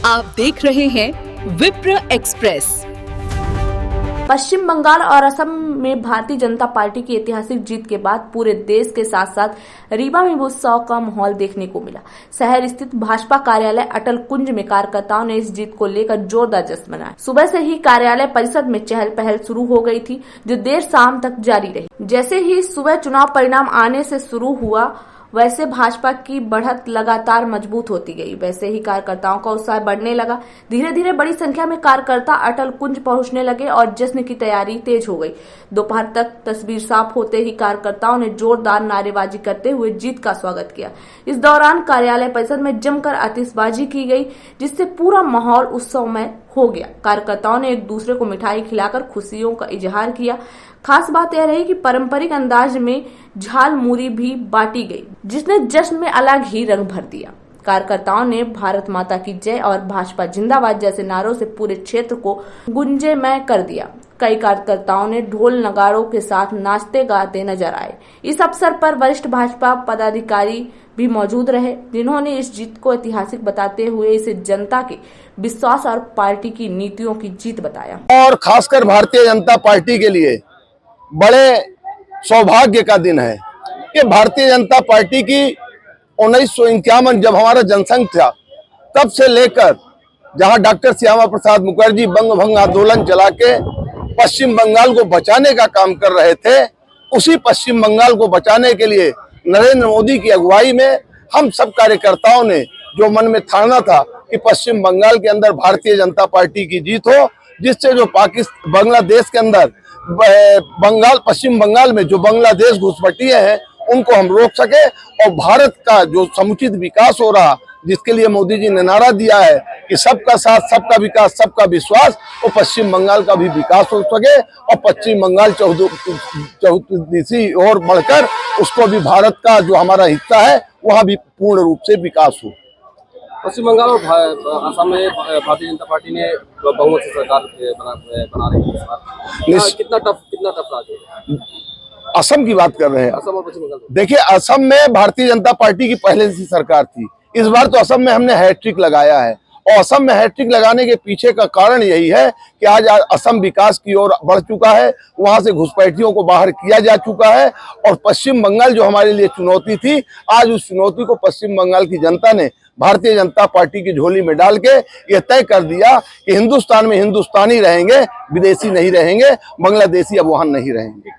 आप देख रहे हैं विप्र एक्सप्रेस। पश्चिम बंगाल और असम में भारतीय जनता पार्टी की ऐतिहासिक जीत के बाद पूरे देश के साथ साथ रीवा में भी उत्सव का माहौल देखने को मिला। शहर स्थित भाजपा कार्यालय अटल कुंज में कार्यकर्ताओं ने इस जीत को लेकर जोरदार जश्न मनाया। सुबह से ही कार्यालय परिसर में चहल पहल शुरू हो गई थी, जो देर शाम तक जारी रही। जैसे ही सुबह चुनाव परिणाम आने से शुरू हुआ, वैसे भाजपा की बढ़त लगातार मजबूत होती गई। वैसे ही कार्यकर्ताओं का उत्साह बढ़ने लगा। धीरे धीरे बड़ी संख्या में कार्यकर्ता अटल कुंज पहुंचने लगे और जश्न की तैयारी तेज हो गई। दोपहर तक तस्वीर साफ होते ही कार्यकर्ताओं ने जोरदार नारेबाजी करते हुए जीत का स्वागत किया। इस दौरान कार्यालय परिसर में जमकर आतिशबाजी की गई, जिससे पूरा माहौल उत्सवमय हो गया। कार्यकर्ताओं ने एक दूसरे को मिठाई खिलाकर खुशियों का इजहार किया। खास बात यह रही कि पारंपरिक अंदाज में झाल मुरी भी बांटी गई, जिसने जश्न में अलग ही रंग भर दिया। कार्यकर्ताओं ने भारत माता की जय और भाजपा जिंदाबाद जैसे नारों से पूरे क्षेत्र को गुंजेमय कर दिया। कई कार्यकर्ताओं ने ढोल नगाड़ों के साथ नाचते गाते नजर आए। इस अवसर पर वरिष्ठ भाजपा पदाधिकारी भी मौजूद रहे, जिन्होंने इस जीत को ऐतिहासिक बताते हुए इसे जनता के विश्वास और पार्टी की नीतियों की जीत बताया। और खासकर भारतीय जनता पार्टी के लिए बड़े सौभाग्य का दिन है कि भारतीय जनता पार्टी की 1951 जब हमारा जनसंघ था, तब से लेकर जहां डॉक्टर श्यामा प्रसाद मुखर्जी बंग भंग आंदोलन चला के पश्चिम बंगाल को बचाने का काम कर रहे थे, उसी पश्चिम बंगाल को बचाने के लिए नरेंद्र मोदी की अगुवाई में हम सब कार्यकर्ताओं ने जो मन में ठाना था कि पश्चिम बंगाल के अंदर भारतीय जनता पार्टी की जीत हो, जिससे जो बांग्लादेश के अंदर पश्चिम बंगाल में जो बांग्लादेश घुसपैठिए हैं उनको हम रोक सके और भारत का जो समुचित विकास हो रहा, जिसके लिए मोदी जी ने नारा दिया है कि सबका साथ, सबका विकास, सबका विश्वास, और पश्चिम बंगाल का भी विकास हो सके और पश्चिम बंगाल चौथी और बढ़कर उसको भी भारत का जो हमारा हिस्सा है वहाँ भी पूर्ण रूप से विकास हो। पश्चिम बंगाल और असम में भारतीय जनता पार्टी ने बहुमत से सरकार बना रही है। कितना टफ राज है? असम की बात कर रहे हैं। असम और पश्चिम बंगाल, देखिए असम में भारतीय जनता पार्टी की पहले से सरकार थी। इस बार तो असम में हमने हैट्रिक लगाया है, और असम में हैट्रिक लगाने के पीछे का कारण यही है कि आज असम विकास की ओर बढ़ चुका है, वहां से घुसपैठियों को बाहर किया जा चुका है, और पश्चिम बंगाल जो हमारे लिए चुनौती थी, आज उस चुनौती को पश्चिम बंगाल की जनता ने भारतीय जनता पार्टी की झोली में डाल के यह तय कर दिया कि हिंदुस्तान में हिंदुस्तानी रहेंगे, विदेशी नहीं रहेंगे, बांग्लादेशी अब वहां नहीं रहेंगे।